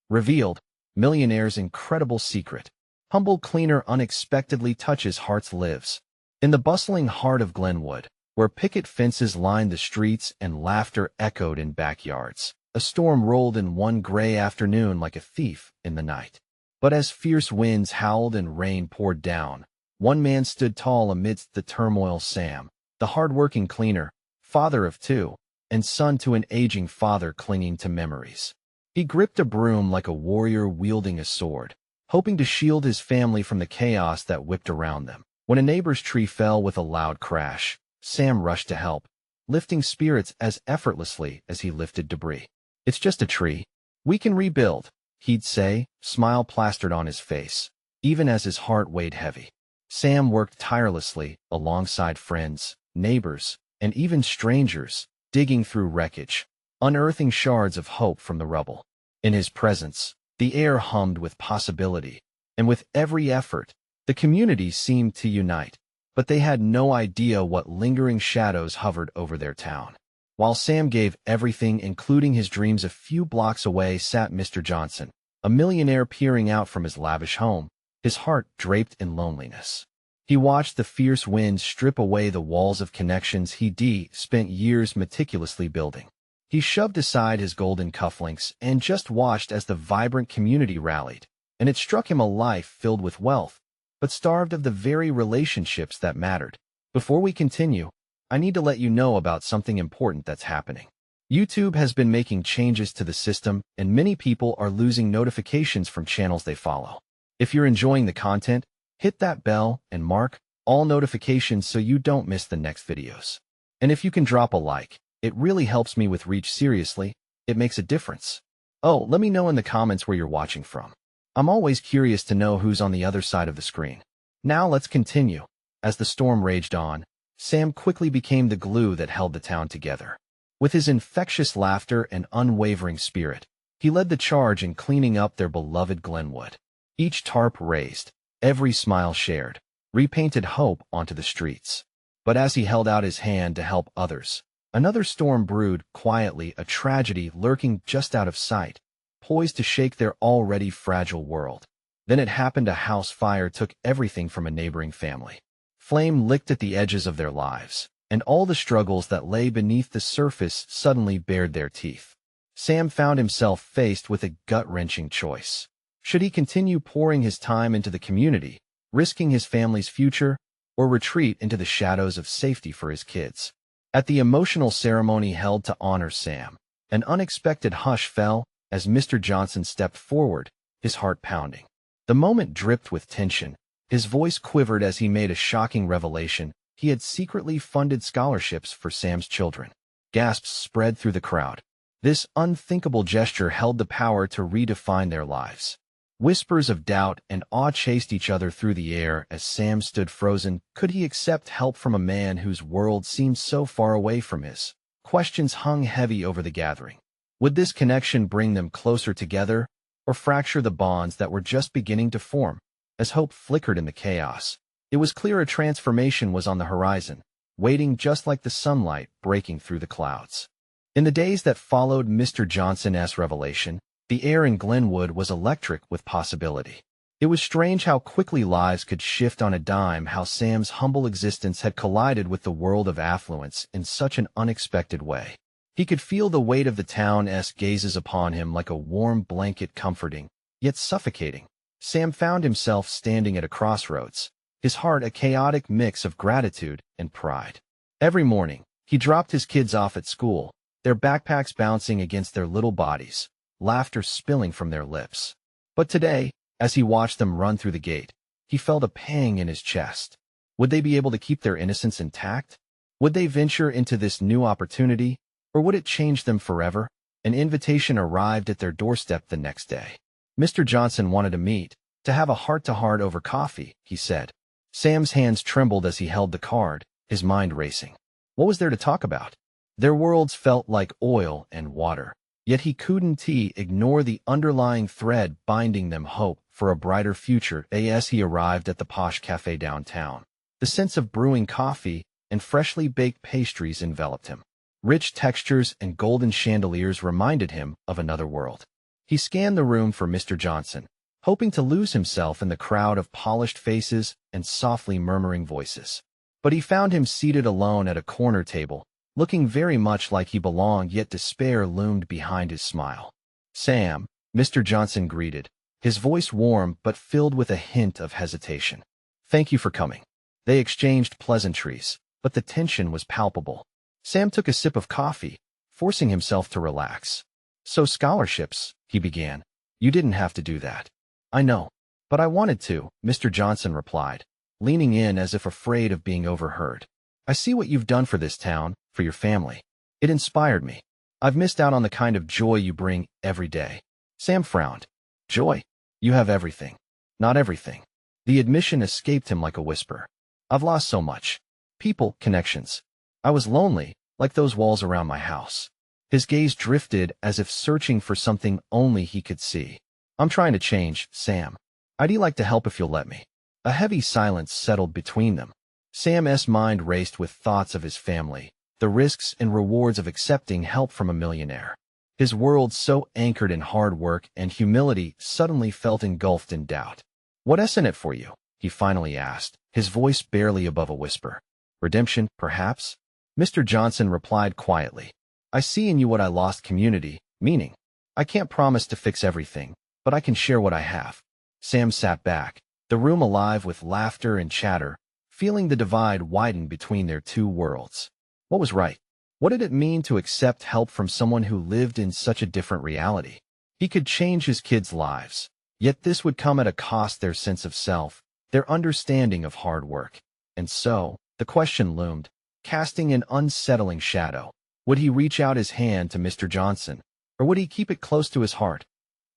Revealed, Millionaire's incredible secret. Humble cleaner unexpectedly touches hearts lives. In the bustling heart of Glenwood, where picket fences lined the streets and laughter echoed in backyards, a storm rolled in one gray afternoon like a thief in the night. But as fierce winds howled and rain poured down, one man stood tall amidst the turmoil: Sam, the hard-working cleaner, father of two, and son to an aging father clinging to memories. He gripped a broom like a warrior wielding a sword, hoping to shield his family from the chaos that whipped around them. When a neighbor's tree fell with a loud crash, Sam rushed to help, lifting spirits as effortlessly as he lifted debris. "It's just a tree. We can rebuild," he'd say, smile plastered on his face, even as his heart weighed heavy. Sam worked tirelessly alongside friends, neighbors, and even strangers, digging through wreckage, unearthing shards of hope from the rubble. In his presence, the air hummed with possibility, and with every effort, the community seemed to unite. But they had no idea what lingering shadows hovered over their town. While Sam gave everything, including his dreams, a few blocks away sat Mr. Johnson, a millionaire peering out from his lavish home, his heart draped in loneliness. He watched the fierce winds strip away the walls of connections he'd spent years meticulously building. He shoved aside his golden cufflinks and just watched as the vibrant community rallied, and it struck him a life filled with wealth, but starved of the very relationships that mattered. Before we continue, I need to let you know about something important that's happening. YouTube has been making changes to the system, and many people are losing notifications from channels they follow. If you're enjoying the content, hit that bell and mark all notifications so you don't miss the next videos. And if you can drop a like, it really helps me with reach. Seriously, it makes a difference. Oh, let me know in the comments where you're watching from. I'm always curious to know who's on the other side of the screen. Now let's continue. As the storm raged on, Sam quickly became the glue that held the town together. With his infectious laughter and unwavering spirit, he led the charge in cleaning up their beloved Glenwood. Each tarp raised, every smile shared, repainted hope onto the streets. But as he held out his hand to help others, another storm brewed quietly, a tragedy lurking just out of sight, poised to shake their already fragile world. Then it happened: a house fire took everything from a neighboring family. Flame licked at the edges of their lives, and all the struggles that lay beneath the surface suddenly bared their teeth. Sam found himself faced with a gut-wrenching choice. Should he continue pouring his time into the community, risking his family's future, or retreat into the shadows of safety for his kids? At the emotional ceremony held to honor Sam, an unexpected hush fell as Mr. Johnson stepped forward, his heart pounding. The moment dripped with tension. His voice quivered as he made a shocking revelation: he had secretly funded scholarships for Sam's children. Gasps spread through the crowd. This unthinkable gesture held the power to redefine their lives. Whispers of doubt and awe chased each other through the air as Sam stood frozen. Could he accept help from a man whose world seemed so far away from his? Questions hung heavy over the gathering. Would this connection bring them closer together, or fracture the bonds that were just beginning to form? As hope flickered in the chaos, it was clear a transformation was on the horizon, waiting just like the sunlight breaking through the clouds. In the days that followed Mr. Johnson's revelation, the air in Glenwood was electric with possibility. It was strange how quickly lives could shift on a dime, how Sam's humble existence had collided with the world of affluence in such an unexpected way. He could feel the weight of the town's gazes upon him like a warm blanket, comforting, yet suffocating. Sam found himself standing at a crossroads, his heart a chaotic mix of gratitude and pride. Every morning, he dropped his kids off at school, their backpacks bouncing against their little bodies, laughter spilling from their lips. But today, as he watched them run through the gate, he felt a pang in his chest. Would they be able to keep their innocence intact? Would they venture into this new opportunity, or would it change them forever? An invitation arrived at their doorstep the next day. Mr. Johnson wanted to meet, to have a heart-to-heart over coffee, he said. Sam's hands trembled as he held the card, his mind racing. What was there to talk about? Their worlds felt like oil and water, yet he couldn't ignore the underlying thread binding them: hope for a brighter future. As he arrived at the posh cafe downtown, the sense of brewing coffee and freshly baked pastries enveloped him. Rich textures and golden chandeliers reminded him of another world. He scanned the room for Mr. Johnson, hoping to lose himself in the crowd of polished faces and softly murmuring voices. But he found him seated alone at a corner table, looking very much like he belonged, yet despair loomed behind his smile. "Sam," Mr. Johnson greeted, his voice warm but filled with a hint of hesitation. "Thank you for coming." They exchanged pleasantries, but the tension was palpable. Sam took a sip of coffee, forcing himself to relax. "So scholarships," he began. "You didn't have to do that." "I know. But I wanted to," Mr. Johnson replied, leaning in as if afraid of being overheard. "I see what you've done for this town, for your family. It inspired me. I've missed out on the kind of joy you bring every day." Sam frowned. "Joy? You have everything." "Not everything." The admission escaped him like a whisper. "I've lost so much. People, connections. I was lonely, like those walls around my house." His gaze drifted as if searching for something only he could see. "I'm trying to change, Sam. I'd like to help if you'll let me." A heavy silence settled between them. Sam's mind raced with thoughts of his family, the risks and rewards of accepting help from a millionaire. His world, so anchored in hard work and humility, suddenly felt engulfed in doubt. "What's in it for you?" he finally asked, his voice barely above a whisper. "Redemption, perhaps?" Mr. Johnson replied quietly. "I see in you what I lost: community, meaning. I can't promise to fix everything, but I can share what I have." Sam sat back, the room alive with laughter and chatter, feeling the divide widen between their two worlds. What was right? What did it mean to accept help from someone who lived in such a different reality? He could change his kids' lives, yet this would come at a cost: their sense of self, their understanding of hard work. And so, the question loomed, casting an unsettling shadow. Would he reach out his hand to Mr. Johnson, or would he keep it close to his heart?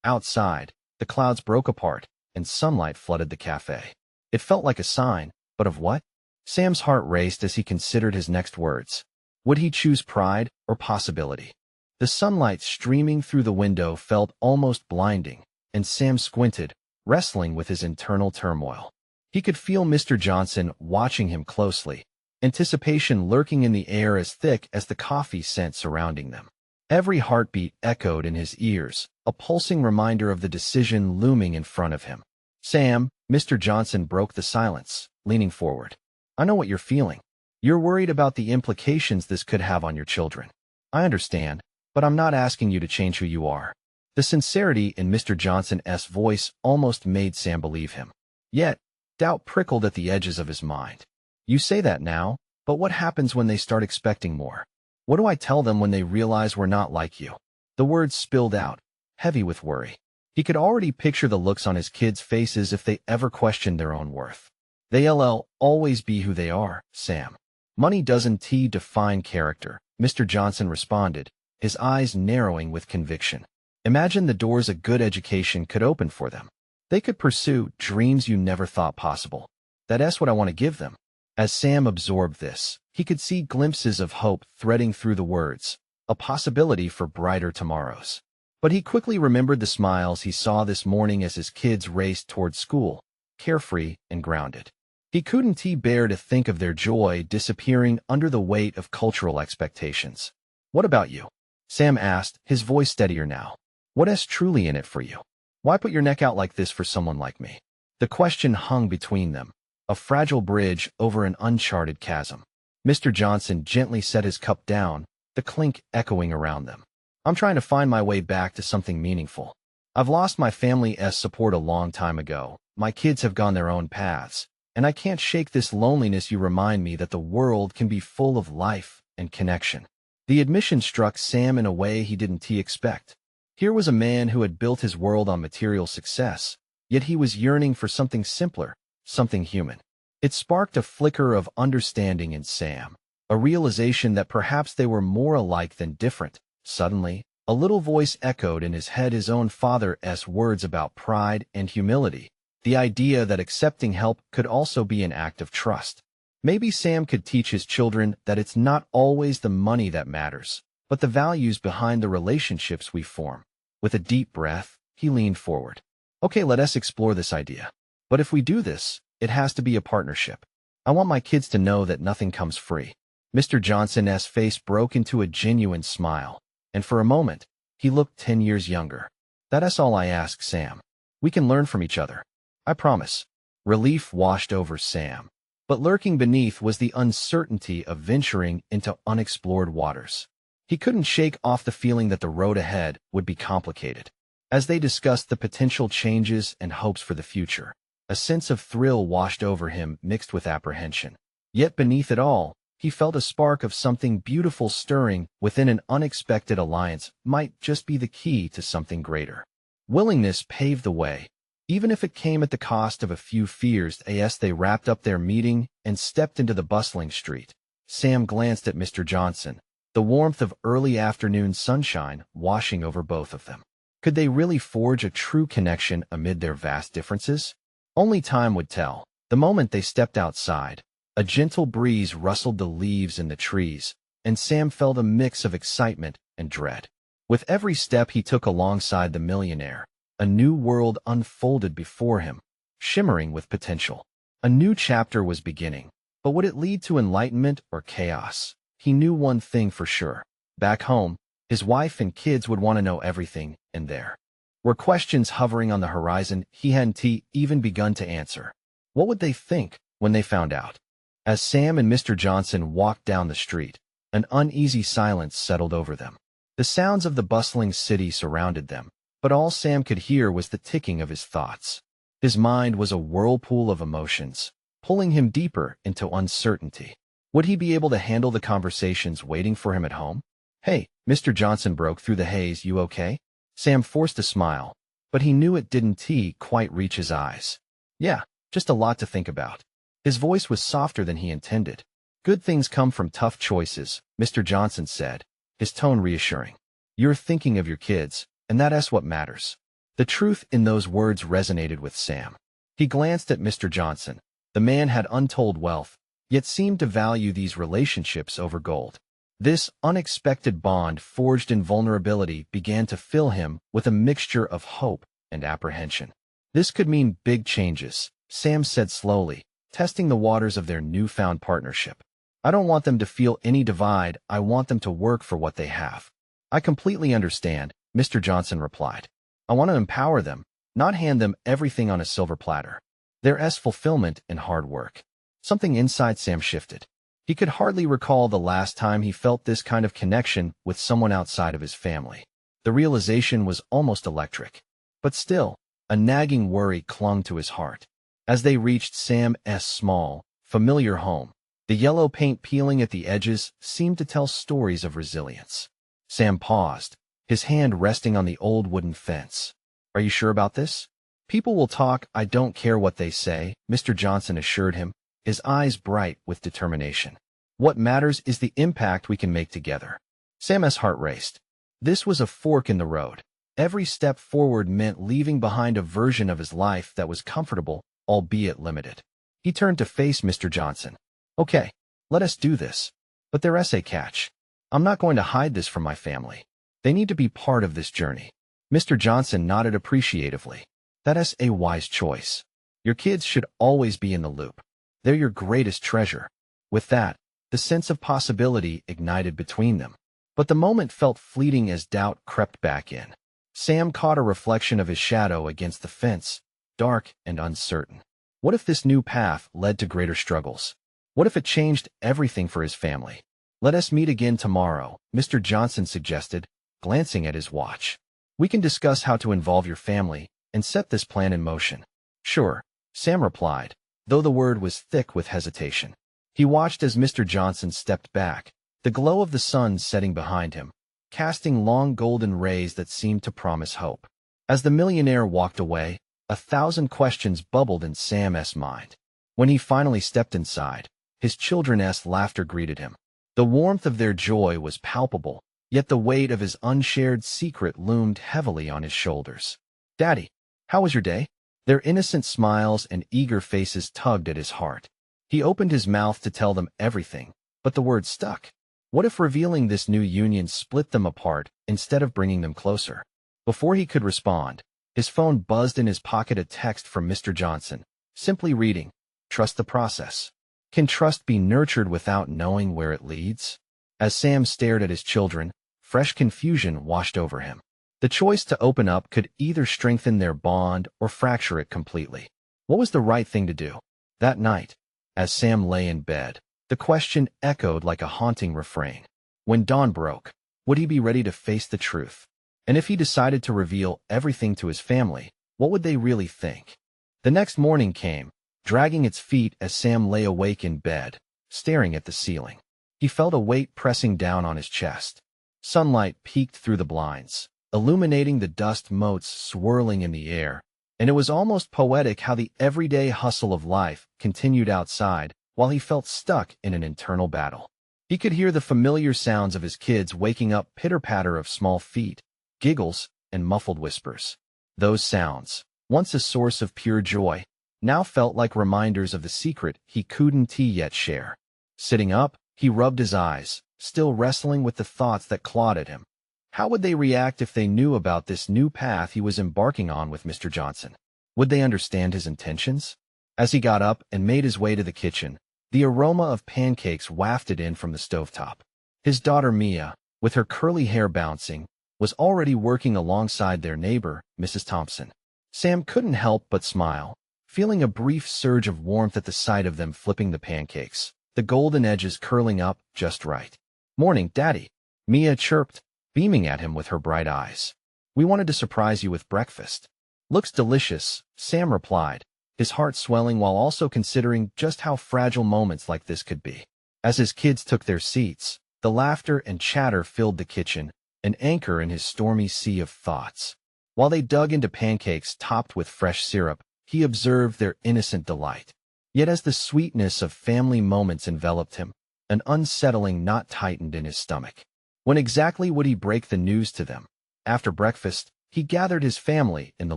Outside, the clouds broke apart, and sunlight flooded the cafe. It felt like a sign, but of what? Sam's heart raced as he considered his next words. Would he choose pride or possibility? The sunlight streaming through the window felt almost blinding, and Sam squinted, wrestling with his internal turmoil. He could feel Mr. Johnson watching him closely, anticipation lurking in the air as thick as the coffee scent surrounding them. Every heartbeat echoed in his ears, a pulsing reminder of the decision looming in front of him. "Sam," Mr. Johnson broke the silence, leaning forward. "I know what you're feeling. You're worried about the implications this could have on your children. I understand, but I'm not asking you to change who you are." The sincerity in Mr. Johnson's voice almost made Sam believe him. Yet, doubt prickled at the edges of his mind. "You say that now, but what happens when they start expecting more? What do I tell them when they realize we're not like you?" The words spilled out, heavy with worry. He could already picture the looks on his kids' faces if they ever questioned their own worth. "They'll always be who they are, Sam. Money doesn't define character," Mr. Johnson responded, his eyes narrowing with conviction. "Imagine the doors a good education could open for them. They could pursue dreams you never thought possible. That's what I want to give them." As Sam absorbed this, he could see glimpses of hope threading through the words, a possibility for brighter tomorrows. But he quickly remembered the smiles he saw this morning as his kids raced toward school, carefree and grounded. He couldn't bear to think of their joy disappearing under the weight of cultural expectations. "What about you?" Sam asked, his voice steadier now. "What's truly in it for you? Why put your neck out like this for someone like me?" The question hung between them, a fragile bridge over an uncharted chasm. Mr. Johnson gently set his cup down, the clink echoing around them. "I'm trying to find my way back to something meaningful. I've lost my family's support a long time ago. My kids have gone their own paths, and I can't shake this loneliness. You remind me that the world can be full of life and connection." The admission struck Sam in a way he didn't expect. Here was a man who had built his world on material success, yet he was yearning for something simpler, something human. It sparked a flicker of understanding in Sam, a realization that perhaps they were more alike than different. Suddenly, a little voice echoed in his head, his own father's words about pride and humility, the idea that accepting help could also be an act of trust. Maybe Sam could teach his children that it's not always the money that matters, but the values behind the relationships we form. With a deep breath, he leaned forward. "Okay, let us explore this idea. But if we do this, it has to be a partnership. I want my kids to know that nothing comes free." Mr. Johnson's face broke into a genuine smile, and for a moment, he looked 10 years younger. That's all I ask, Sam. We can learn from each other. I promise. Relief washed over Sam. But lurking beneath was the uncertainty of venturing into unexplored waters. He couldn't shake off the feeling that the road ahead would be complicated. As they discussed the potential changes and hopes for the future, a sense of thrill washed over him mixed with apprehension. Yet beneath it all, he felt a spark of something beautiful stirring within. An unexpected alliance might just be the key to something greater. Willingness paved the way, even if it came at the cost of a few fears. As they wrapped up their meeting and stepped into the bustling street, Sam glanced at Mr. Johnson, the warmth of early afternoon sunshine washing over both of them. Could they really forge a true connection amid their vast differences? Only time would tell. The moment they stepped outside, a gentle breeze rustled the leaves in the trees, and Sam felt a mix of excitement and dread. With every step he took alongside the millionaire, a new world unfolded before him, shimmering with potential. A new chapter was beginning, but would it lead to enlightenment or chaos? He knew one thing for sure. Back home, his wife and kids would want to know everything, and there were questions hovering on the horizon he hadn't even begun to answer. What would they think when they found out? As Sam and Mr. Johnson walked down the street, an uneasy silence settled over them. The sounds of the bustling city surrounded them, but all Sam could hear was the ticking of his thoughts. His mind was a whirlpool of emotions, pulling him deeper into uncertainty. Would he be able to handle the conversations waiting for him at home? "Hey," Mr. Johnson broke through the haze, "you okay?" Sam forced a smile, but he knew it didn't quite reach his eyes. "Yeah, just a lot to think about." His voice was softer than he intended. "Good things come from tough choices," Mr. Johnson said, his tone reassuring. "You're thinking of your kids, and that's what matters." The truth in those words resonated with Sam. He glanced at Mr. Johnson. The man had untold wealth, yet seemed to value these relationships over gold. This unexpected bond forged in vulnerability began to fill him with a mixture of hope and apprehension. "This could mean big changes," Sam said slowly, testing the waters of their newfound partnership. "I don't want them to feel any divide. I want them to work for what they have." "I completely understand," Mr. Johnson replied. "I want to empower them, not hand them everything on a silver platter. There's fulfillment in hard work." Something inside Sam shifted. He could hardly recall the last time he felt this kind of connection with someone outside of his family. The realization was almost electric. But still, a nagging worry clung to his heart. As they reached Sam's small, familiar home, the yellow paint peeling at the edges seemed to tell stories of resilience. Sam paused, his hand resting on the old wooden fence. "Are you sure about this?" "People will talk. I don't care what they say," Mr. Johnson assured him, his eyes bright with determination. "What matters is the impact we can make together." Sam's heart raced. This was a fork in the road. Every step forward meant leaving behind a version of his life that was comfortable, albeit limited. He turned to face Mr. Johnson. "Okay, let us do this. But there's a catch. I'm not going to hide this from my family. They need to be part of this journey." Mr. Johnson nodded appreciatively. "That's a wise choice. Your kids should always be in the loop. They're your greatest treasure." With that, the sense of possibility ignited between them. But the moment felt fleeting as doubt crept back in. Sam caught a reflection of his shadow against the fence, dark and uncertain. What if this new path led to greater struggles? What if it changed everything for his family? "Let us meet again tomorrow," Mr. Johnson suggested, glancing at his watch. "We can discuss how to involve your family and set this plan in motion." "Sure," Sam replied, though the word was thick with hesitation. He watched as Mr. Johnson stepped back, the glow of the sun setting behind him, casting long golden rays that seemed to promise hope. As the millionaire walked away, 1,000 questions bubbled in Sam's mind. When he finally stepped inside, his children's laughter greeted him. The warmth of their joy was palpable, yet the weight of his unshared secret loomed heavily on his shoulders. "Daddy, how was your day?" Their innocent smiles and eager faces tugged at his heart. He opened his mouth to tell them everything, but the words stuck. What if revealing this new union split them apart instead of bringing them closer? Before he could respond, his phone buzzed in his pocket, a text from Mr. Johnson, simply reading, "Trust the process." Can trust be nurtured without knowing where it leads? As Sam stared at his children, fresh confusion washed over him. The choice to open up could either strengthen their bond or fracture it completely. What was the right thing to do? That night, as Sam lay in bed, the question echoed like a haunting refrain. When dawn broke, would he be ready to face the truth? And if he decided to reveal everything to his family, what would they really think? The next morning came, dragging its feet as Sam lay awake in bed, staring at the ceiling. He felt a weight pressing down on his chest. Sunlight peeked through the blinds, illuminating the dust motes swirling in the air, and it was almost poetic how the everyday hustle of life continued outside while he felt stuck in an internal battle. He could hear the familiar sounds of his kids waking up, pitter-patter of small feet, giggles, and muffled whispers. Those sounds, once a source of pure joy, now felt like reminders of the secret he couldn't yet share. Sitting up, he rubbed his eyes, still wrestling with the thoughts that clawed at him. How would they react if they knew about this new path he was embarking on with Mr. Johnson? Would they understand his intentions? As he got up and made his way to the kitchen, the aroma of pancakes wafted in from the stovetop. His daughter Mia, with her curly hair bouncing, was already working alongside their neighbor, Mrs. Thompson. Sam couldn't help but smile, feeling a brief surge of warmth at the sight of them flipping the pancakes, the golden edges curling up just right. "Morning, Daddy," Mia chirped, beaming at him with her bright eyes. "We wanted to surprise you with breakfast." "Looks delicious," Sam replied, his heart swelling while also considering just how fragile moments like this could be. As his kids took their seats, the laughter and chatter filled the kitchen, an anchor in his stormy sea of thoughts. While they dug into pancakes topped with fresh syrup, he observed their innocent delight. Yet as the sweetness of family moments enveloped him, an unsettling knot tightened in his stomach. When exactly would he break the news to them? After breakfast, he gathered his family in the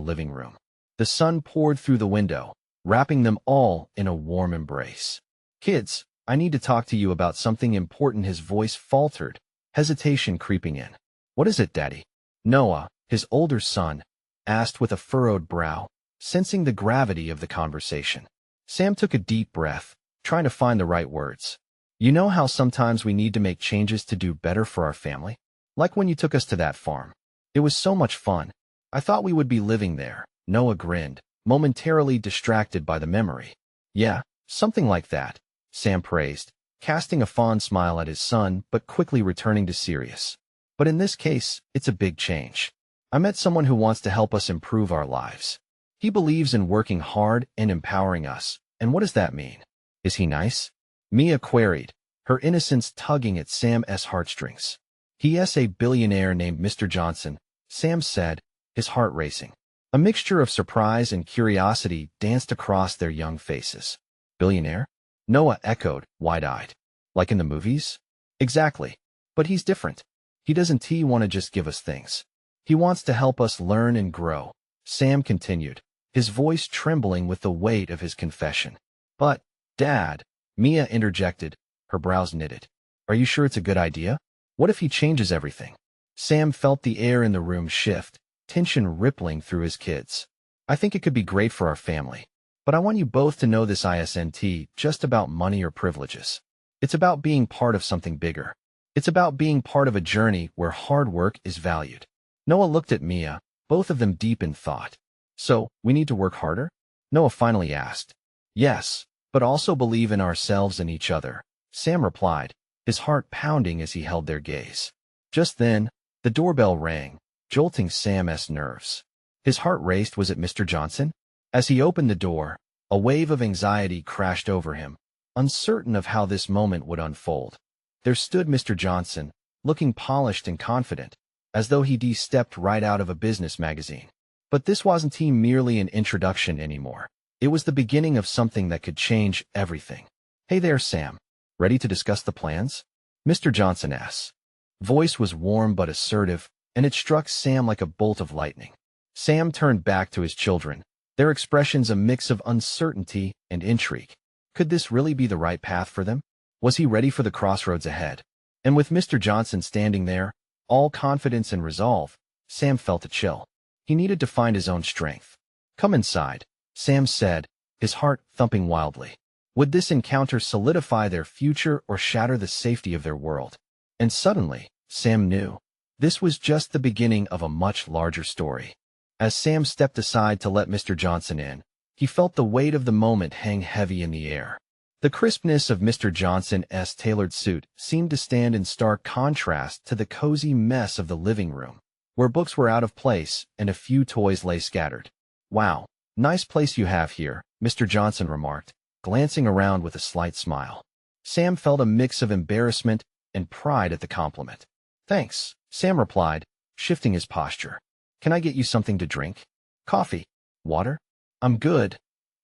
living room. The sun poured through the window, wrapping them all in a warm embrace. "Kids, I need to talk to you about something important." His voice faltered, hesitation creeping in. "What is it, Daddy?" Noah, his older son, asked with a furrowed brow, sensing the gravity of the conversation. Sam took a deep breath, trying to find the right words. "You know how sometimes we need to make changes to do better for our family? Like when you took us to that farm. It was so much fun. I thought we would be living there." Noah grinned, momentarily distracted by the memory. "Yeah, something like that," Sam praised, casting a fond smile at his son but quickly returning to serious. "But in this case, it's a big change. I met someone who wants to help us improve our lives. He believes in working hard and empowering us. And what does that mean? Is he nice?" Mia queried, her innocence tugging at Sam's heartstrings. "He's a billionaire named Mr. Johnson," Sam said, his heart racing. A mixture of surprise and curiosity danced across their young faces. "Billionaire?" Noah echoed, wide-eyed. "Like in the movies?" "Exactly. But he's different. He doesn't want to just give us things. He wants to help us learn and grow," Sam continued, his voice trembling with the weight of his confession. "But, Dad," Mia interjected, her brows knitted. "Are you sure it's a good idea? What if he changes everything?" Sam felt the air in the room shift, tension rippling through his kids. "I think it could be great for our family. But I want you both to know this isn't just about money or privileges. It's about being part of something bigger. It's about being part of a journey where hard work is valued." Noah looked at Mia, both of them deep in thought. "So, we need to work harder?" Noah finally asked. "Yes, but also believe in ourselves and each other," Sam replied, his heart pounding as he held their gaze. Just then, the doorbell rang, jolting Sam's nerves. His heart raced. Was it Mr. Johnson? As he opened the door, a wave of anxiety crashed over him, uncertain of how this moment would unfold. There stood Mr. Johnson, looking polished and confident, as though he'd stepped right out of a business magazine. But this wasn't merely an introduction anymore. It was the beginning of something that could change everything. "Hey there, Sam. Ready to discuss the plans?" Mr. Johnson's voice was warm but assertive, and it struck Sam like a bolt of lightning. Sam turned back to his children, their expressions a mix of uncertainty and intrigue. Could this really be the right path for them? Was he ready for the crossroads ahead? And with Mr. Johnson standing there, all confidence and resolve, Sam felt a chill. He needed to find his own strength. "Come inside," Sam said, his heart thumping wildly. Would this encounter solidify their future or shatter the safety of their world? And suddenly, Sam knew. This was just the beginning of a much larger story. As Sam stepped aside to let Mr. Johnson in, he felt the weight of the moment hang heavy in the air. The crispness of Mr. Johnson's tailored suit seemed to stand in stark contrast to the cozy mess of the living room, where books were out of place and a few toys lay scattered. "Wow, nice place you have here," Mr. Johnson remarked, glancing around with a slight smile. Sam felt a mix of embarrassment and pride at the compliment. "Thanks," Sam replied, shifting his posture. "Can I get you something to drink? Coffee? Water?" "I'm good.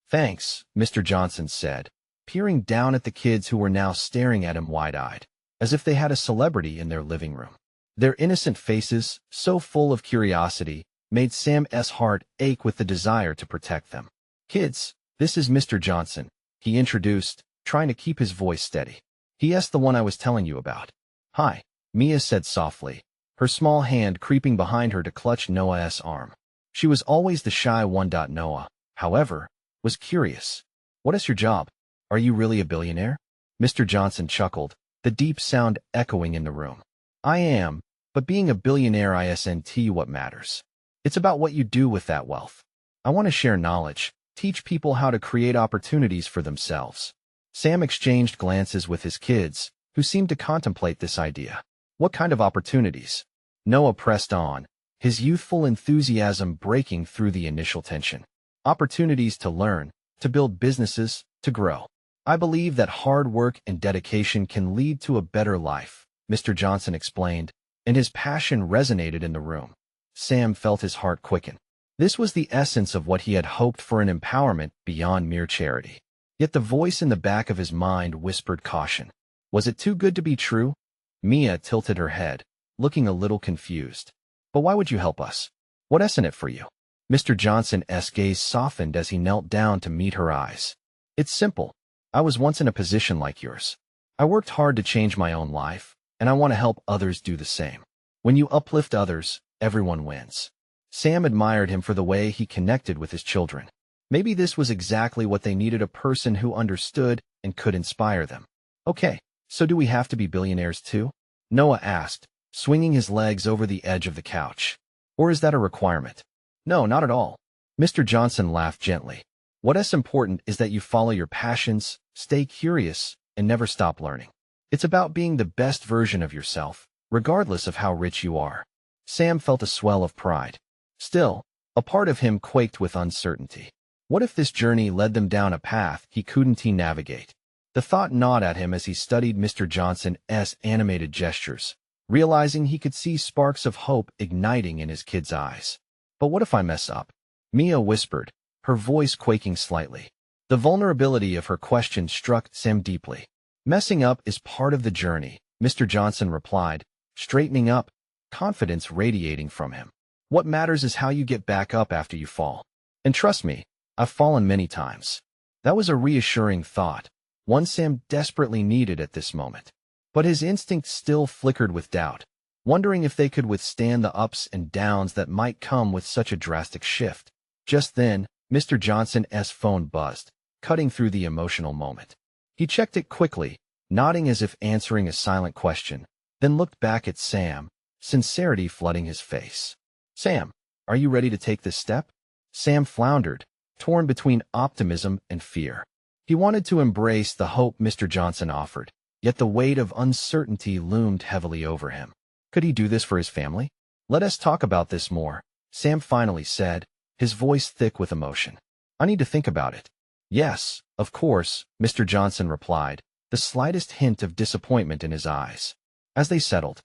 Thanks," Mr. Johnson said, peering down at the kids who were now staring at him wide-eyed, as if they had a celebrity in their living room. Their innocent faces, so full of curiosity, made Sam's heart ache with the desire to protect them. "Kids, this is Mr. Johnson," he introduced, trying to keep his voice steady. "He's the one I was telling you about." "Hi," Mia said softly, her small hand creeping behind her to clutch Noah's arm. She was always the shy one. Noah, however, was curious. "What is your job? Are you really a billionaire?" Mr. Johnson chuckled, the deep sound echoing in the room. "I am, but being a billionaire isn't what matters. It's about what you do with that wealth. I want to share knowledge, teach people how to create opportunities for themselves." Sam exchanged glances with his kids, who seemed to contemplate this idea. "What kind of opportunities?" Noah pressed on, his youthful enthusiasm breaking through the initial tension. "Opportunities to learn, to build businesses, to grow. I believe that hard work and dedication can lead to a better life," Mr. Johnson explained, and his passion resonated in the room. Sam felt his heart quicken. This was the essence of what he had hoped for, an empowerment beyond mere charity. Yet the voice in the back of his mind whispered caution. Was it too good to be true? Mia tilted her head, looking a little confused. "But why would you help us? What isn't it for you?" Mr. Johnson's gaze softened as he knelt down to meet her eyes. "It's simple. I was once in a position like yours. I worked hard to change my own life, and I want to help others do the same. When you uplift others, everyone wins." Sam admired him for the way he connected with his children. Maybe this was exactly what they needed, a person who understood and could inspire them. "Okay, so do we have to be billionaires too?" Noah asked, swinging his legs over the edge of the couch. "Or is that a requirement?" "No, not at all." Mr. Johnson laughed gently. "What is important is that you follow your passions, stay curious, and never stop learning. It's about being the best version of yourself, regardless of how rich you are." Sam felt a swell of pride. Still, a part of him quaked with uncertainty. What if this journey led them down a path he couldn't navigate? The thought gnawed at him as he studied Mr. Johnson's animated gestures, realizing he could see sparks of hope igniting in his kids' eyes. "But what if I mess up?" Mia whispered, her voice quaking slightly. The vulnerability of her question struck Sam deeply. "Messing up is part of the journey," Mr. Johnson replied, straightening up, confidence radiating from him. "What matters is how you get back up after you fall. And trust me, I've fallen many times." That was a reassuring thought, one Sam desperately needed at this moment. But his instinct still flickered with doubt, wondering if they could withstand the ups and downs that might come with such a drastic shift. Just then, Mr. Johnson's phone buzzed, cutting through the emotional moment. He checked it quickly, nodding as if answering a silent question, then looked back at Sam, sincerity flooding his face. "Sam, are you ready to take this step?" Sam floundered, torn between optimism and fear. He wanted to embrace the hope Mr. Johnson offered, yet the weight of uncertainty loomed heavily over him. Could he do this for his family? "Let us talk about this more," Sam finally said, his voice thick with emotion. "I need to think about it." "Yes, of course," Mr. Johnson replied, the slightest hint of disappointment in his eyes. As they settled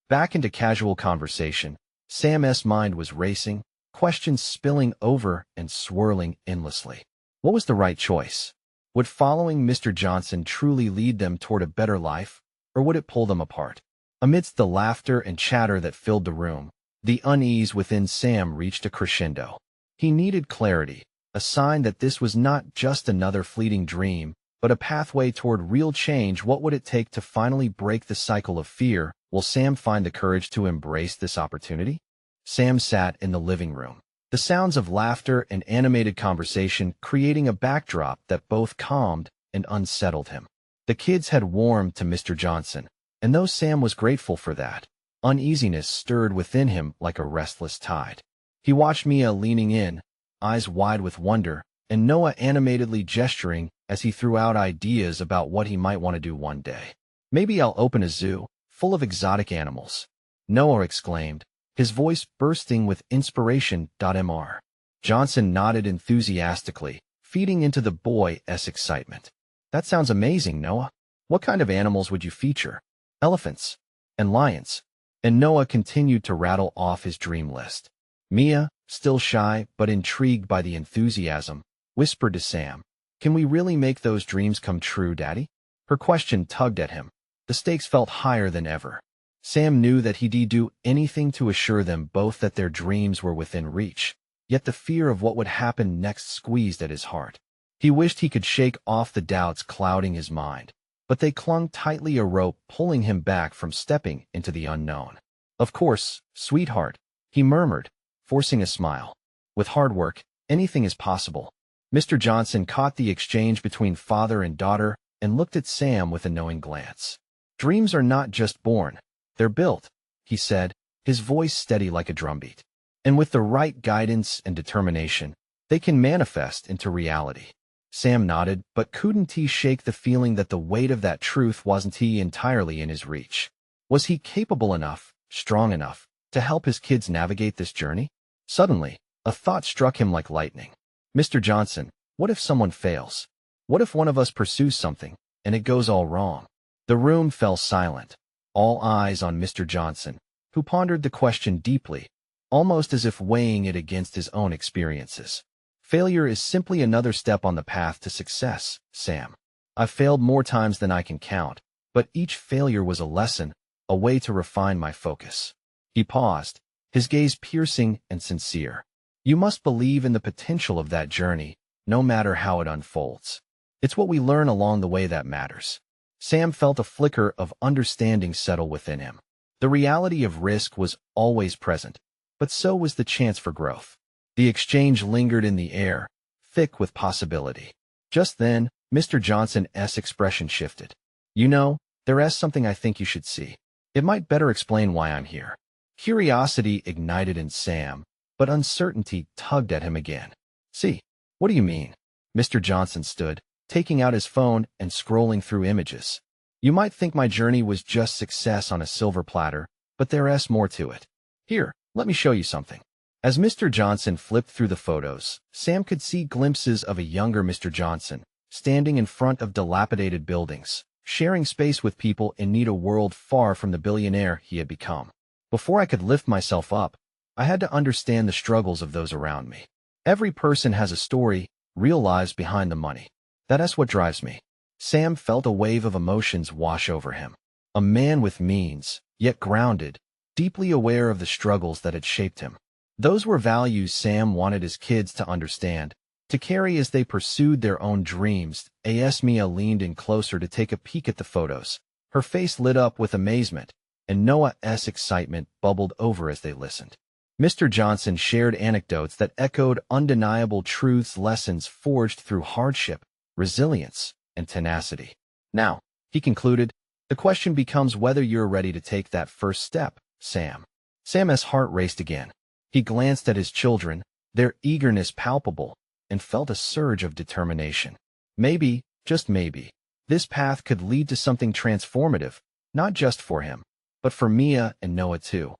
back into casual conversation, Sam's mind was racing, questions spilling over and swirling endlessly. What was the right choice? Would following Mr. Johnson truly lead them toward a better life, or would it pull them apart? Amidst the laughter and chatter that filled the room, the unease within Sam reached a crescendo. He needed clarity, a sign that this was not just another fleeting dream, but a pathway toward real change. What would it take to finally break the cycle of fear? Will Sam find the courage to embrace this opportunity? Sam sat in the living room, the sounds of laughter and animated conversation creating a backdrop that both calmed and unsettled him. The kids had warmed to Mr. Johnson, and though Sam was grateful for that, Uneasiness stirred within him like a restless tide. He watched Mia leaning in, eyes wide with wonder, and Noah animatedly gesturing as he threw out ideas about what he might want to do one day. Maybe I'll open a zoo, full of exotic animals, Noah exclaimed, his voice bursting with inspiration. Mr. Johnson nodded enthusiastically, feeding into the boy's excitement. That sounds amazing, Noah. What kind of animals would you feature? Elephants and lions. And Noah continued to rattle off his dream list. Mia, still shy but intrigued by the enthusiasm, whispered to Sam, "Can we really make those dreams come true, Daddy?" Her question tugged at him. The stakes felt higher than ever. Sam knew that he'd do anything to assure them both that their dreams were within reach, yet the fear of what would happen next squeezed at his heart. He wished he could shake off the doubts clouding his mind, but they clung tightly, a rope pulling him back from stepping into the unknown. "Of course, sweetheart," he murmured, forcing a smile. "With hard work, anything is possible." Mr. Johnson caught the exchange between father and daughter and looked at Sam with a knowing glance. "Dreams are not just born, they're built," he said, his voice steady like a drumbeat. "And with the right guidance and determination, they can manifest into reality." Sam nodded, but couldn't he shake the feeling that the weight of that truth wasn't entirely in his reach? Was he capable enough, strong enough, to help his kids navigate this journey? Suddenly, a thought struck him like lightning. "Mr. Johnson, what if someone fails? What if one of us pursues something, and it goes all wrong?" The room fell silent, all eyes on Mr. Johnson, who pondered the question deeply, almost as if weighing it against his own experiences. "Failure is simply another step on the path to success, Sam. I've failed more times than I can count, but each failure was a lesson, a way to refine my focus." He paused, his gaze piercing and sincere. "You must believe in the potential of that journey, no matter how it unfolds. It's what we learn along the way that matters." Sam felt a flicker of understanding settle within him. The reality of risk was always present, but so was the chance for growth. The exchange lingered in the air, thick with possibility. Just then, Mr. Johnson's expression shifted. "You know, there's something I think you should see. It might better explain why I'm here." Curiosity ignited in Sam, but uncertainty tugged at him again. "See, what do you mean?" Mr. Johnson stood, taking out his phone and scrolling through images. "You might think my journey was just success on a silver platter, but there's more to it. Here, let me show you something." As Mr. Johnson flipped through the photos, Sam could see glimpses of a younger Mr. Johnson, standing in front of dilapidated buildings, sharing space with people in need, a world far from the billionaire he had become. "Before I could lift myself up, I had to understand the struggles of those around me. Every person has a story, real lives behind the money. That's what drives me." Sam felt a wave of emotions wash over him. A man with means, yet grounded, deeply aware of the struggles that had shaped him. Those were values Sam wanted his kids to understand, to carry as they pursued their own dreams. Mia leaned in closer to take a peek at the photos. Her face lit up with amazement, and Noah's excitement bubbled over as they listened. Mr. Johnson shared anecdotes that echoed undeniable truths, lessons forged through hardship, resilience, and tenacity. "Now," he concluded, "the question becomes whether you're ready to take that first step, Sam." Sam's heart raced again. He glanced at his children, their eagerness palpable, and felt a surge of determination. Maybe, just maybe, this path could lead to something transformative, not just for him, but for Mia and Noah too.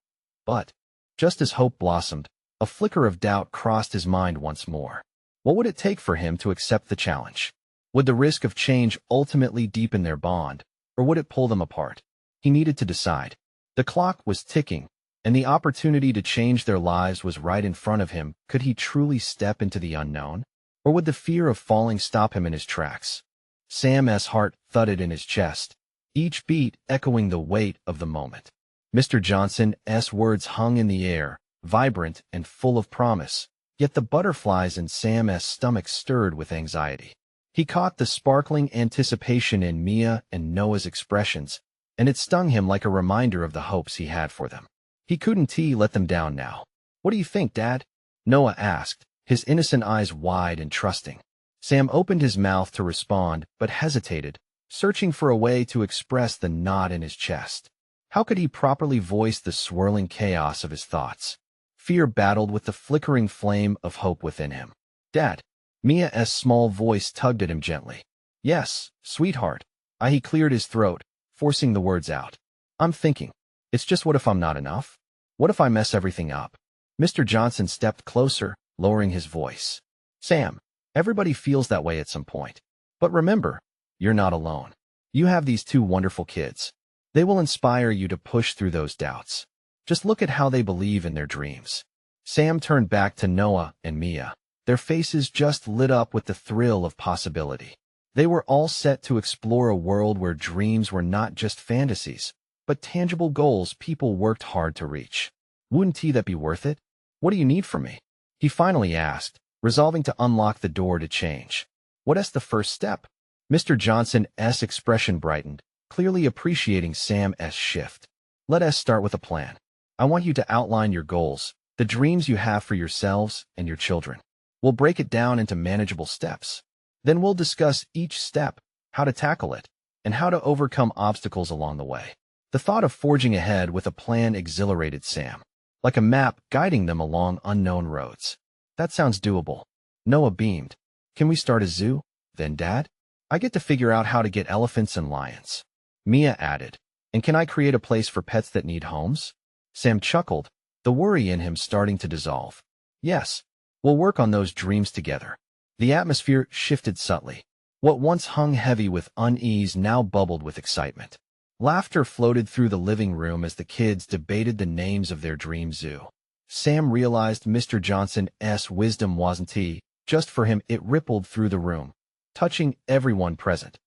But, just as hope blossomed, a flicker of doubt crossed his mind once more. What would it take for him to accept the challenge? Would the risk of change ultimately deepen their bond, or would it pull them apart? He needed to decide. The clock was ticking, and the opportunity to change their lives was right in front of him. Could he truly step into the unknown? Or would the fear of falling stop him in his tracks? Sam's heart thudded in his chest, each beat echoing the weight of the moment. Mr. Johnson's words hung in the air, vibrant and full of promise, yet the butterflies in Sam's stomach stirred with anxiety. He caught the sparkling anticipation in Mia and Noah's expressions, and it stung him like a reminder of the hopes he had for them. He couldn't let them down now. "What do you think, Dad?" Noah asked, his innocent eyes wide and trusting. Sam opened his mouth to respond, but hesitated, searching for a way to express the knot in his chest. How could he properly voice the swirling chaos of his thoughts? Fear battled with the flickering flame of hope within him. Dad. Mia's small voice tugged at him gently. Yes, sweetheart. He cleared his throat, forcing the words out. I'm thinking. It's just what if I'm not enough? What if I mess everything up? Mr. Johnson stepped closer, lowering his voice. Sam, everybody feels that way at some point. But remember, you're not alone. You have these two wonderful kids. They will inspire you to push through those doubts. Just look at how they believe in their dreams. Sam turned back to Noah and Mia. Their faces just lit up with the thrill of possibility. They were all set to explore a world where dreams were not just fantasies, but tangible goals people worked hard to reach. Wouldn't that be worth it? What do you need from me? He finally asked, resolving to unlock the door to change. What's the first step? Mr. Johnson's expression brightened, clearly appreciating Sam's shift. Let us start with a plan. I want you to outline your goals, the dreams you have for yourselves and your children. We'll break it down into manageable steps. Then we'll discuss each step, how to tackle it, and how to overcome obstacles along the way. The thought of forging ahead with a plan exhilarated Sam, like a map guiding them along unknown roads. That sounds doable. Noah beamed. Can we start a zoo? Then Dad? I get to figure out how to get elephants and lions. Mia added. And can I create a place for pets that need homes? Sam chuckled, the worry in him starting to dissolve. Yes, we'll work on those dreams together. The atmosphere shifted subtly. What once hung heavy with unease now bubbled with excitement. Laughter floated through the living room as the kids debated the names of their dream zoo. Sam realized Mr. Johnson's wisdom wasn't just for him. It rippled through the room, touching everyone present.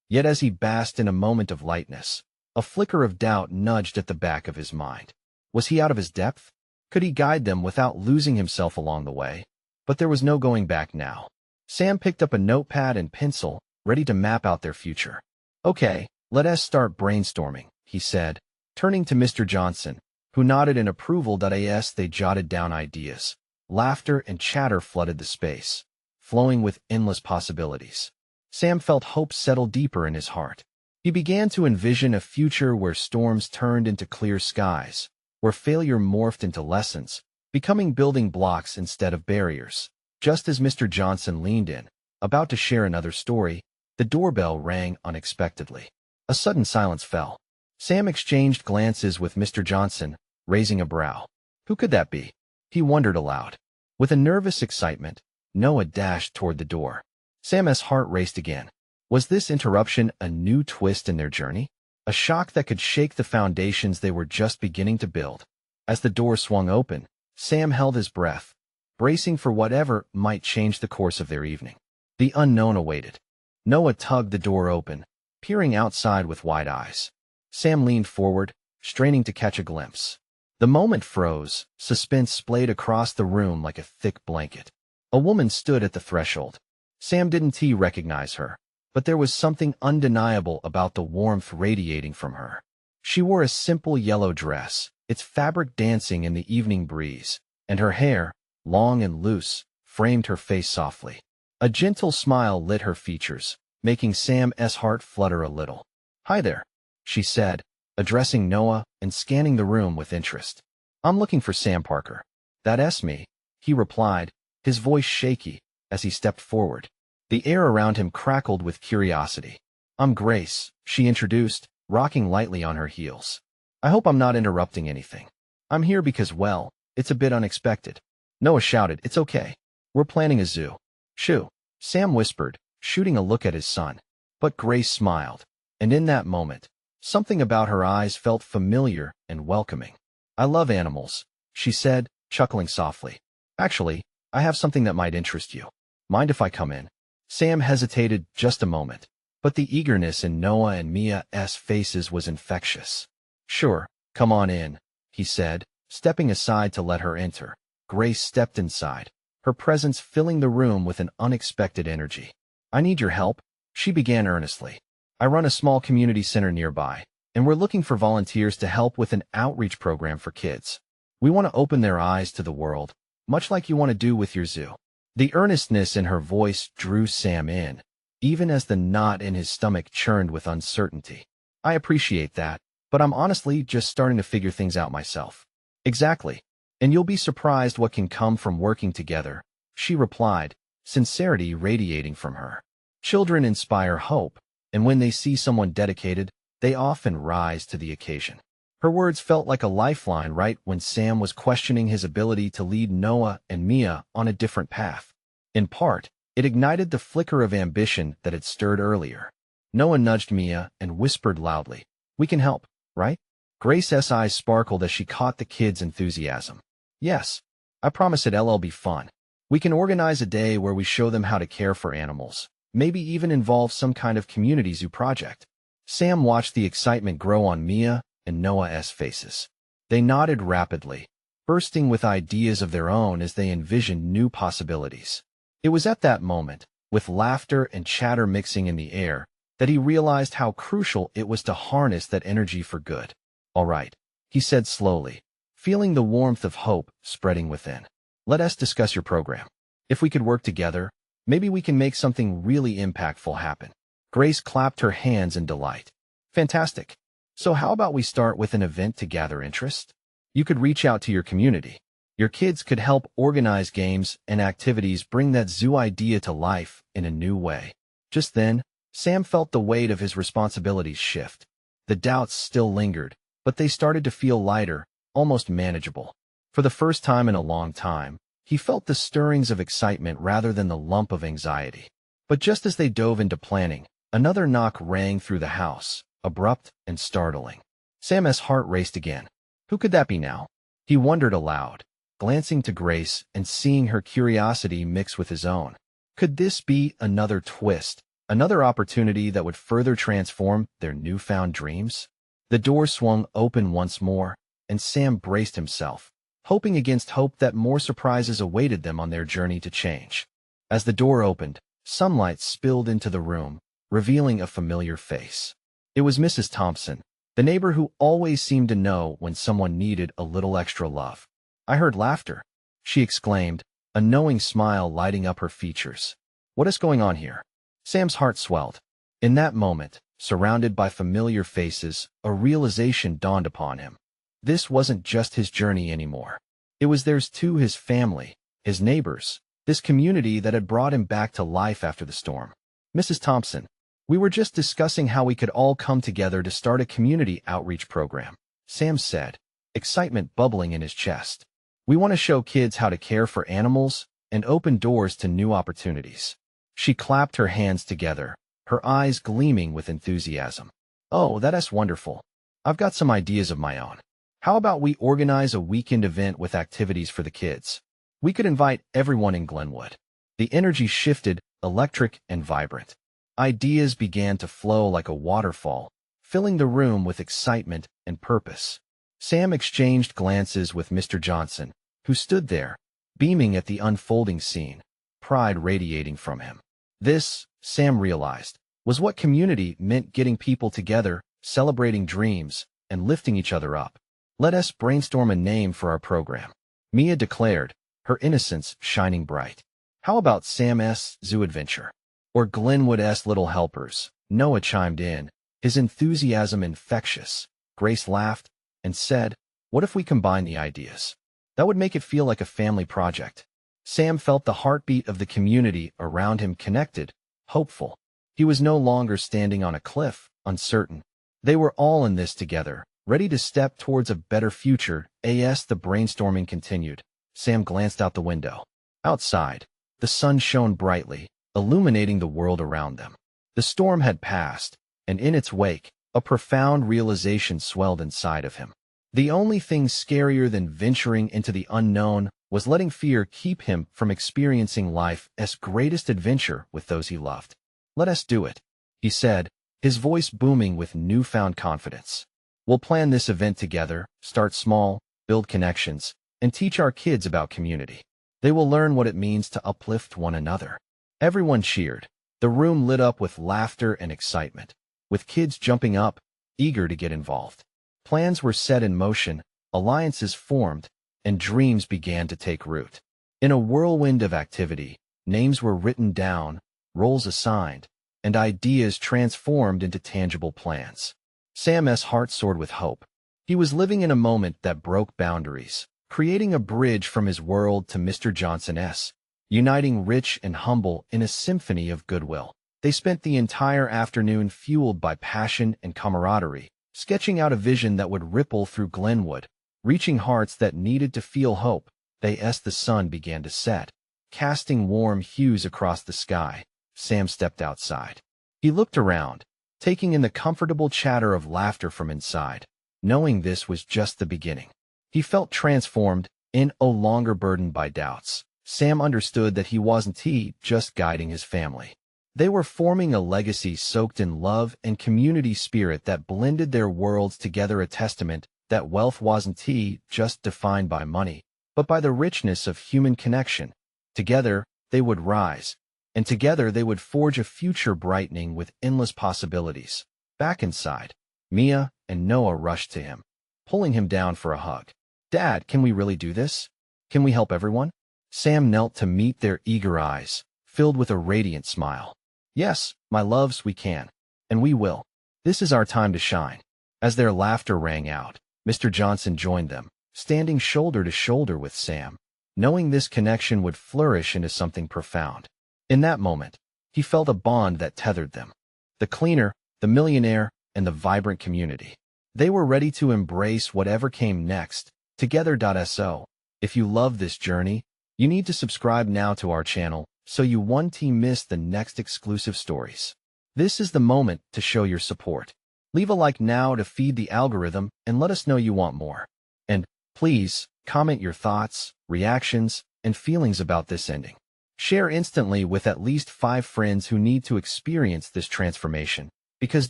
Yet as he basked in a moment of lightness, a flicker of doubt nudged at the back of his mind. Was he out of his depth? Could he guide them without losing himself along the way? But there was no going back now. Sam picked up a notepad and pencil, ready to map out their future. Okay, let us start brainstorming, he said, turning to Mr. Johnson, who nodded in approval. As they jotted down ideas, laughter and chatter flooded the space, flowing with endless possibilities. Sam felt hope settle deeper in his heart. He began to envision a future where storms turned into clear skies, where failure morphed into lessons, becoming building blocks instead of barriers. Just as Mr. Johnson leaned in, about to share another story, the doorbell rang unexpectedly. A sudden silence fell. Sam exchanged glances with Mr. Johnson, raising a brow. Who could that be? He wondered aloud. With a nervous excitement, Noah dashed toward the door. Sam's heart raced again. Was this interruption a new twist in their journey? A shock that could shake the foundations they were just beginning to build. As the door swung open, Sam held his breath, bracing for whatever might change the course of their evening. The unknown awaited. Noah tugged the door open, peering outside with wide eyes. Sam leaned forward, straining to catch a glimpse. The moment froze, suspense splayed across the room like a thick blanket. A woman stood at the threshold. Sam didn't recognize her, but there was something undeniable about the warmth radiating from her. She wore a simple yellow dress, its fabric dancing in the evening breeze, and her hair, long and loose, framed her face softly. A gentle smile lit her features, making Sam's heart flutter a little. Hi there, she said, addressing Noah and scanning the room with interest. I'm looking for Sam Parker. That's me, he replied, his voice shaky as he stepped forward. The air around him crackled with curiosity. I'm Grace, she introduced, rocking lightly on her heels. I hope I'm not interrupting anything. I'm here because, well, it's a bit unexpected. Noah shouted, It's okay. We're planning a zoo. Shoo, Sam whispered, shooting a look at his son. But Grace smiled, and in that moment, something about her eyes felt familiar and welcoming. I love animals, she said, chuckling softly. Actually, I have something that might interest you. Mind if I come in? Sam hesitated just a moment, but the eagerness in Noah and Mia's faces was infectious. Sure, come on in, he said, stepping aside to let her enter. Grace stepped inside, her presence filling the room with an unexpected energy. I need your help, she began earnestly. I run a small community center nearby, and we're looking for volunteers to help with an outreach program for kids. We want to open their eyes to the world, much like you want to do with your zoo. The earnestness in her voice drew Sam in, even as the knot in his stomach churned with uncertainty. I appreciate that, but I'm honestly just starting to figure things out myself. Exactly. And you'll be surprised what can come from working together, she replied, sincerity radiating from her. Children inspire hope, and when they see someone dedicated, they often rise to the occasion. Her words felt like a lifeline right when Sam was questioning his ability to lead Noah and Mia on a different path. In part, it ignited the flicker of ambition that had stirred earlier. Noah nudged Mia and whispered loudly, "We can help, right?" Grace's eyes sparkled as she caught the kids' enthusiasm. "Yes, I promise it'll be fun. We can organize a day where we show them how to care for animals, maybe even involve some kind of community zoo project." Sam watched the excitement grow on Mia and Noah's faces. They nodded rapidly, bursting with ideas of their own as they envisioned new possibilities. It was at that moment, with laughter and chatter mixing in the air, that he realized how crucial it was to harness that energy for good. "All right," he said slowly, feeling the warmth of hope spreading within. "Let us discuss your program. If we could work together, maybe we can make something really impactful happen." Grace clapped her hands in delight. "Fantastic. So how about we start with an event to gather interest? You could reach out to your community. Your kids could help organize games and activities, bring that zoo idea to life in a new way." Just then, Sam felt the weight of his responsibilities shift. The doubts still lingered, but they started to feel lighter, almost manageable. For the first time in a long time, he felt the stirrings of excitement rather than the lump of anxiety. But just as they dove into planning, another knock rang through the house, abrupt and startling. Sam's heart raced again. Who could that be now? He wondered aloud, glancing to Grace and seeing her curiosity mix with his own. Could this be another twist, another opportunity that would further transform their newfound dreams? The door swung open once more, and Sam braced himself, hoping against hope that more surprises awaited them on their journey to change. As the door opened, sunlight spilled into the room, revealing a familiar face. It was Mrs. Thompson, the neighbor who always seemed to know when someone needed a little extra love. "I heard laughter," she exclaimed, a knowing smile lighting up her features. "What is going on here?" Sam's heart swelled. In that moment, surrounded by familiar faces, a realization dawned upon him. This wasn't just his journey anymore. It was theirs too, his family, his neighbors, this community that had brought him back to life after the storm. "Mrs. Thompson, we were just discussing how we could all come together to start a community outreach program," Sam said, excitement bubbling in his chest. "We want to show kids how to care for animals and open doors to new opportunities." She clapped her hands together, her eyes gleaming with enthusiasm. "Oh, that's wonderful. I've got some ideas of my own. How about we organize a weekend event with activities for the kids? We could invite everyone in Glenwood." The energy shifted, electric and vibrant. Ideas began to flow like a waterfall, filling the room with excitement and purpose. Sam exchanged glances with Mr. Johnson, who stood there, beaming at the unfolding scene, pride radiating from him. This, Sam realized, was what community meant: getting people together, celebrating dreams, and lifting each other up. "Let us brainstorm a name for our program," Mia declared, her innocence shining bright. "How about Sam's Zoo Adventure? Or Glenwood's Little Helpers?" Noah chimed in, his enthusiasm infectious. Grace laughed and said, "What if we combine the ideas? That would make it feel like a family project." Sam felt the heartbeat of the community around him, connected, hopeful. He was no longer standing on a cliff, uncertain. They were all in this together, ready to step towards a better future. As the brainstorming continued, Sam glanced out the window. Outside, the sun shone brightly, illuminating the world around them. The storm had passed, and in its wake, a profound realization swelled inside of him. The only thing scarier than venturing into the unknown was letting fear keep him from experiencing life's greatest adventure with those he loved. "Let us do it," he said, his voice booming with newfound confidence. "We'll plan this event together, start small, build connections, and teach our kids about community. They will learn what it means to uplift one another." Everyone cheered. The room lit up with laughter and excitement, with kids jumping up, eager to get involved. Plans were set in motion, alliances formed, and dreams began to take root. In a whirlwind of activity, names were written down, roles assigned, and ideas transformed into tangible plans. Sam's heart soared with hope. He was living in a moment that broke boundaries, creating a bridge from his world to Mr. Johnson's, uniting rich and humble in a symphony of goodwill. They spent the entire afternoon fueled by passion and camaraderie, sketching out a vision that would ripple through Glenwood, reaching hearts that needed to feel hope. As the sun began to set, casting warm hues across the sky, Sam stepped outside. He looked around, taking in the comfortable chatter of laughter from inside, knowing this was just the beginning. He felt transformed and no longer burdened by doubts. Sam understood that he wasn't just guiding his family. They were forming a legacy soaked in love and community spirit that blended their worlds together, a testament that wealth wasn't just defined by money, but by the richness of human connection. Together, they would rise, and together they would forge a future brightening with endless possibilities. Back inside, Mia and Noah rushed to him, pulling him down for a hug. "Dad, can we really do this? Can we help everyone?" Sam knelt to meet their eager eyes, filled with a radiant smile. "Yes, my loves, we can. And we will. This is our time to shine." As their laughter rang out, Mr. Johnson joined them, standing shoulder to shoulder with Sam, knowing this connection would flourish into something profound. In that moment, he felt a bond that tethered them. The cleaner, the millionaire, and the vibrant community. They were ready to embrace whatever came next, together. So, if you love this journey, you need to subscribe now to our channel so you won't miss the next exclusive stories. This is the moment to show your support. Leave a like now to feed the algorithm and let us know you want more. And please, comment your thoughts, reactions, and feelings about this ending. Share instantly with at least 5 friends who need to experience this transformation, because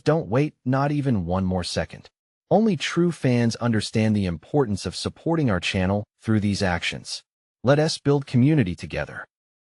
don't wait not even one more second. Only true fans understand the importance of supporting our channel through these actions. Let us build community together.